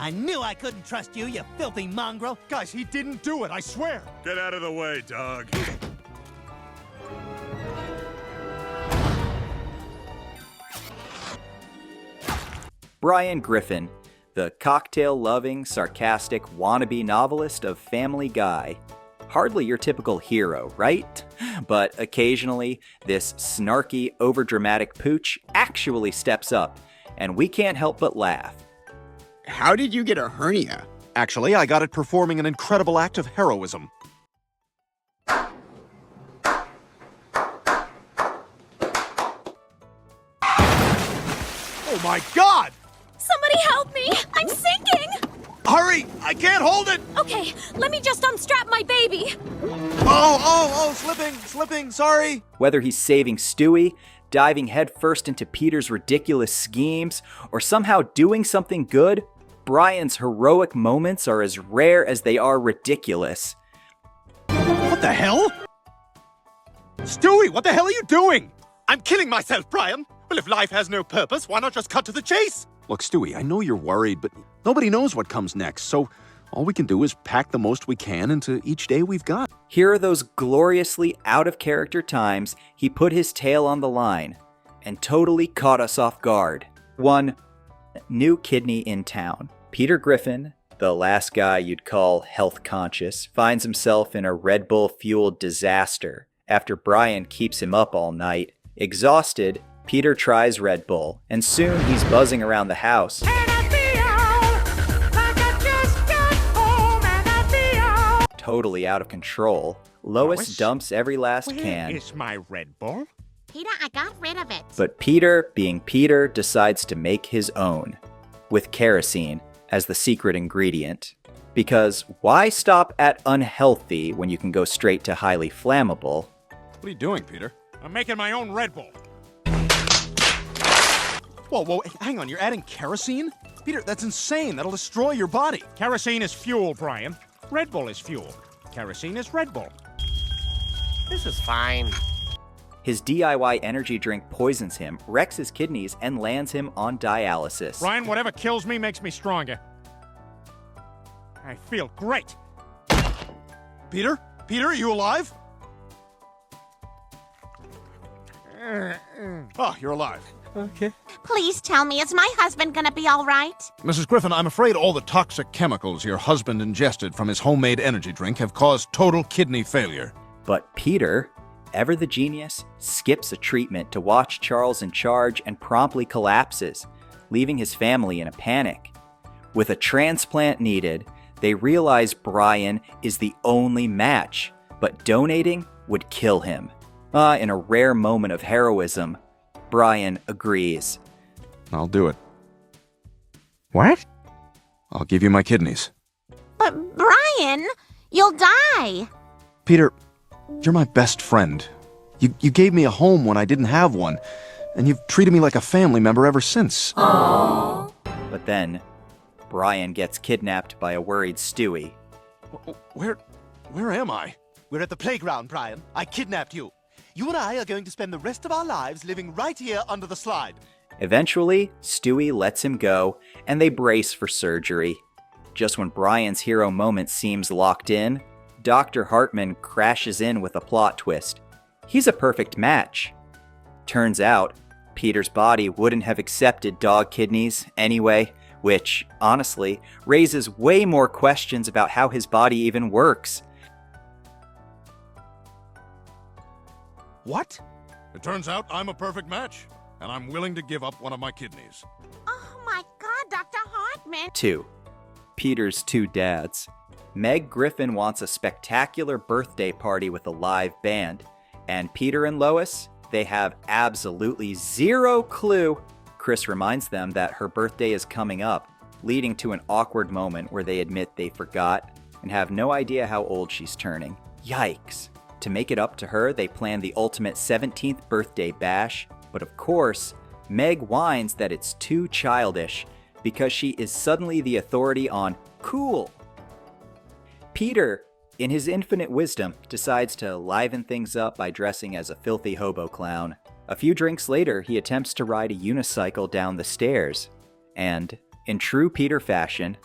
I knew I couldn't trust you, you filthy mongrel. Guys, he didn't do it, I swear. Get out of the way, dog. Brian Griffin, the cocktail-loving, sarcastic wannabe novelist of Family Guy. Hardly your typical hero, right? But occasionally, this snarky, overdramatic pooch actually steps up, and we can't help but laugh. How did you get a hernia? Actually, I got it performing an incredible act of heroism. Oh my God! Somebody help me! I'm sinking! Hurry! I can't hold it! Okay, let me just unstrap my baby. Oh, slipping, sorry. Whether he's saving Stewie, diving headfirst into Peter's ridiculous schemes, or somehow doing something good, Brian's heroic moments are as rare as they are ridiculous. What the hell? Stewie, what the hell are you doing? I'm killing myself, Brian. Well, if life has no purpose, why not just cut to the chase? Look, Stewie, I know you're worried, but nobody knows what comes next, so all we can do is pack the most we can into each day we've got. Here are those gloriously out-of-character times he put his tail on the line and totally caught us off guard. 1. New kidney in town. Peter Griffin, the last guy you'd call health-conscious, finds himself in a Red Bull-fueled disaster after Brian keeps him up all night. Exhausted, Peter tries Red Bull, and soon he's buzzing around the house. Totally out of control. Lois dumps every last can. Where is my Red Bull? Peter, I got rid of it. But Peter, being Peter, decides to make his own, with kerosene as the secret ingredient. Because why stop at unhealthy when you can go straight to highly flammable? What are you doing, Peter? I'm making my own Red Bull. Whoa, hang on, you're adding kerosene? Peter, that's insane. That'll destroy your body. Kerosene is fuel, Brian. Red Bull is fuel. Kerosene is Red Bull. This is fine. His DIY energy drink poisons him, wrecks his kidneys, and lands him on dialysis. Brian, whatever kills me makes me stronger. I feel great. Peter, are you alive? Oh, you're alive. Okay. Please tell me, is my husband gonna be all right? Mrs. Griffin, I'm afraid all the toxic chemicals your husband ingested from his homemade energy drink have caused total kidney failure. But Peter, ever the genius, skips a treatment to watch Charles in charge and promptly collapses, leaving his family in a panic. With a transplant needed, they realize Brian is the only match, but donating would kill him. In a rare moment of heroism, Brian agrees. I'll do it. What? I'll give you my kidneys. But Brian, you'll die. Peter, you're my best friend. You gave me a home when I didn't have one, and you've treated me like a family member ever since. Aww. But then, Brian gets kidnapped by a worried Stewie. Where am I? We're at the playground, Brian. I kidnapped you. You and I are going to spend the rest of our lives living right here under the slide. Eventually, Stewie lets him go, and they brace for surgery. Just when Brian's hero moment seems locked in, Dr. Hartman crashes in with a plot twist. He's a perfect match. Turns out, Peter's body wouldn't have accepted dog kidneys anyway, which, honestly, raises way more questions about how his body even works. What? It turns out I'm a perfect match, and I'm willing to give up one of my kidneys. Oh my God, Dr. Hartman. 2. Peter's two dads. Meg Griffin wants a spectacular birthday party with a live band, and Peter and Lois, they have absolutely zero clue. Chris reminds them that her birthday is coming up, leading to an awkward moment where they admit they forgot and have no idea how old she's turning. Yikes. To make it up to her, they plan the ultimate 17th birthday bash, but of course, Meg whines that it's too childish because she is suddenly the authority on cool. Peter, in his infinite wisdom, decides to liven things up by dressing as a filthy hobo clown. A few drinks later, he attempts to ride a unicycle down the stairs, and, in true Peter fashion,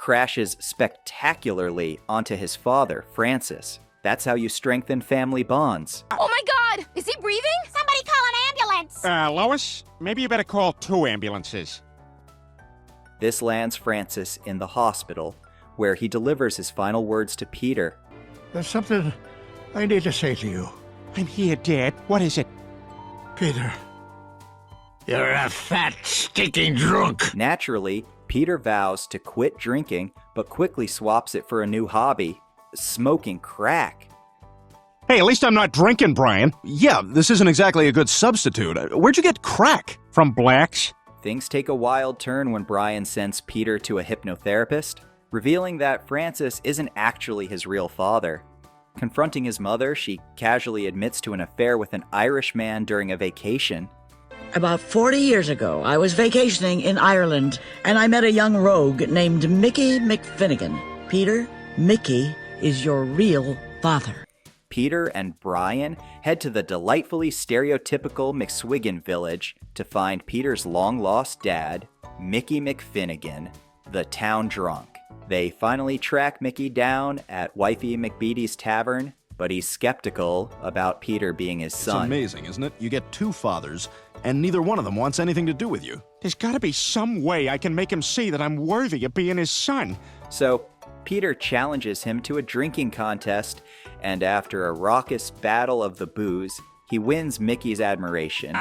crashes spectacularly onto his father, Francis. That's how you strengthen family bonds. Oh my god! Is he breathing? Somebody call an ambulance. Lois, maybe you better call 2 ambulances. This lands Francis in the hospital, where he delivers his final words to Peter. There's something I need to say to you. I'm here, Dad. What is it? Peter, you're a fat, stinking drunk. Naturally, Peter vows to quit drinking, but quickly swaps it for a new hobby, smoking crack. Hey, at least I'm not drinking, Brian. Yeah, this isn't exactly a good substitute. Where'd you get crack? From Blacks? Things take a wild turn when Brian sends Peter to a hypnotherapist, revealing that Francis isn't actually his real father. Confronting his mother, she casually admits to an affair with an Irish man during a vacation. About 40 years ago, I was vacationing in Ireland, and I met a young rogue named Mickey McFinnigan. Peter, Mickey is your real father. Peter and Brian head to the delightfully stereotypical McSwiggan village to find Peter's long-lost dad, Mickey McFinnigan, the town drunk. They finally track Mickey down at Wifey McBeaty's tavern, but he's skeptical about Peter being his son. It's amazing, isn't it? You get 2 fathers, and neither one of them wants anything to do with you. There's gotta be some way I can make him see that I'm worthy of being his son. So, Peter challenges him to a drinking contest, and after a raucous battle of the booze, he wins Mickey's admiration.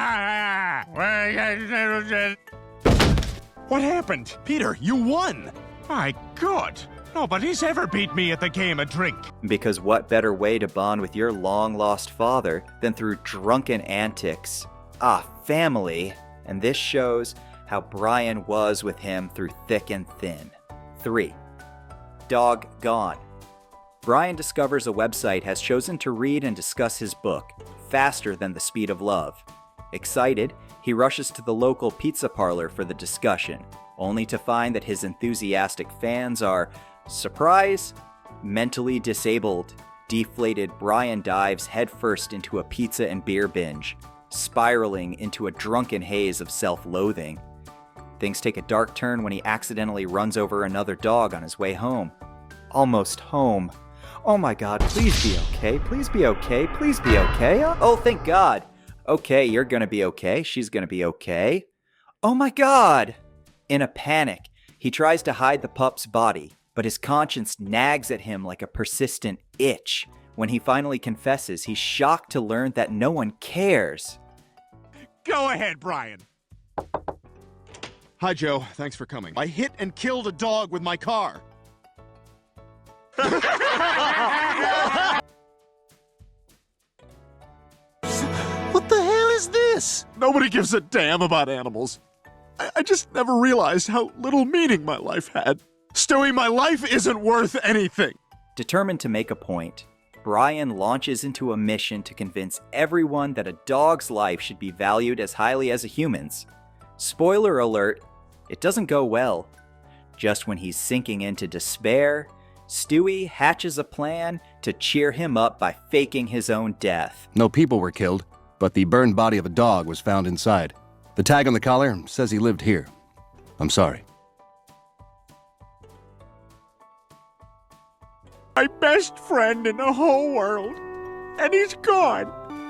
What happened? Peter, you won! My God, nobody's ever beat me at the game of drink. Because what better way to bond with your long-lost father than through drunken antics? Family. And this shows how Brian was with him through thick and thin. 3. Dog Gone. Brian discovers a website has chosen to read and discuss his book faster than the speed of love. Excited, he rushes to the local pizza parlor for the discussion, only to find that his enthusiastic fans are, surprise, mentally disabled. Deflated, Brian dives headfirst into a pizza and beer binge, spiraling into a drunken haze of self-loathing. Things take a dark turn when he accidentally runs over another dog on his way home. Almost home. Oh my God, please be okay, please be okay, please be okay. Oh, thank God. Okay, you're gonna be okay, she's gonna be okay. Oh my God. In a panic, he tries to hide the pup's body, but his conscience nags at him like a persistent itch. When he finally confesses, he's shocked to learn that no one cares. Go ahead, Brian. Hi, Joe. Thanks for coming. I hit and killed a dog with my car. What the hell is this? Nobody gives a damn about animals. I just never realized how little meaning my life had. Stewie, my life isn't worth anything. Determined to make a point, Brian launches into a mission to convince everyone that a dog's life should be valued as highly as a human's. Spoiler alert, it doesn't go well. Just when he's sinking into despair, Stewie hatches a plan to cheer him up by faking his own death. No people were killed, but the burned body of a dog was found inside. The tag on the collar says he lived here. I'm sorry. My best friend in the whole world, and he's gone.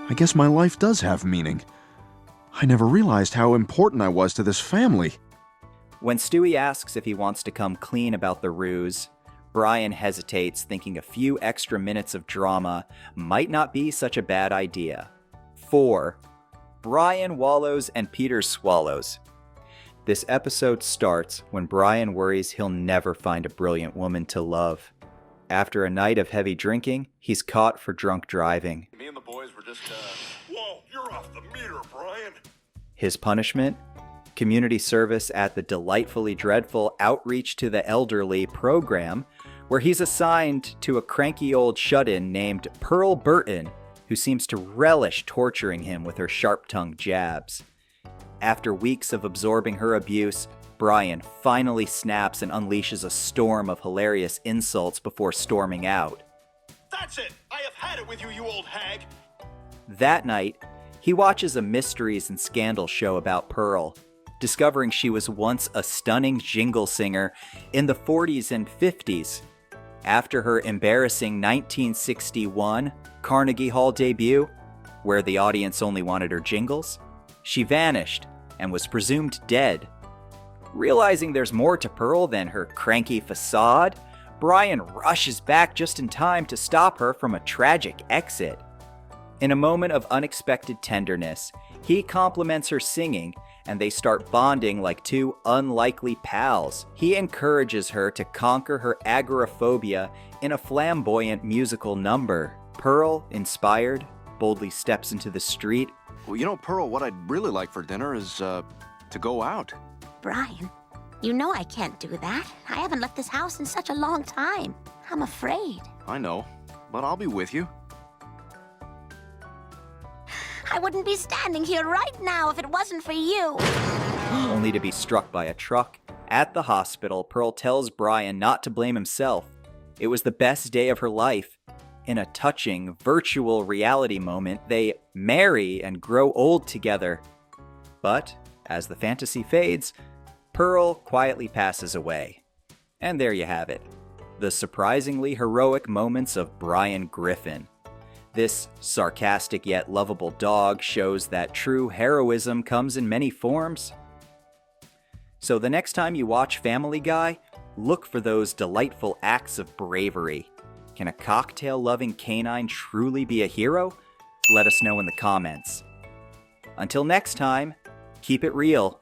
I guess my life does have meaning. I never realized how important I was to this family. When Stewie asks if he wants to come clean about the ruse, Brian hesitates, thinking a few extra minutes of drama might not be such a bad idea. 4. Brian Wallows and Peter Swallows. This episode starts when Brian worries he'll never find a brilliant woman to love. After a night of heavy drinking, he's caught for drunk driving. Me and the boys were just, Whoa, you're off the meter, Brian. His punishment? Community service at the delightfully dreadful Outreach to the Elderly program, where he's assigned to a cranky old shut-in named Pearl Burton, who seems to relish torturing him with her sharp-tongued jabs. After weeks of absorbing her abuse, Brian finally snaps and unleashes a storm of hilarious insults before storming out. That's it! I have had it with you, you old hag! That night, he watches a mysteries and scandal show about Pearl. discovering she was once a stunning jingle singer in the 40s and 50s. After her embarrassing 1961 Carnegie Hall debut, where the audience only wanted her jingles, she vanished and was presumed dead. Realizing there's more to Pearl than her cranky facade, Brian rushes back just in time to stop her from a tragic exit. In a moment of unexpected tenderness, he compliments her singing, and they start bonding like two unlikely pals. He encourages her to conquer her agoraphobia in a flamboyant musical number. Pearl, inspired, boldly steps into the street. Well, you know, Pearl, what I'd really like for dinner is, to go out. Brian, you know I can't do that. I haven't left this house in such a long time. I'm afraid. I know, but I'll be with you. I wouldn't be standing here right now if it wasn't for you. Only to be struck by a truck. At the hospital, Pearl tells Brian not to blame himself. It was the best day of her life. In a touching, virtual reality moment, they marry and grow old together. But, as the fantasy fades, Pearl quietly passes away. And there you have it. The surprisingly heroic moments of Brian Griffin. This sarcastic yet lovable dog shows that true heroism comes in many forms. So the next time you watch Family Guy, look for those delightful acts of bravery. Can a cocktail-loving canine truly be a hero? Let us know in the comments. Until next time, keep it real.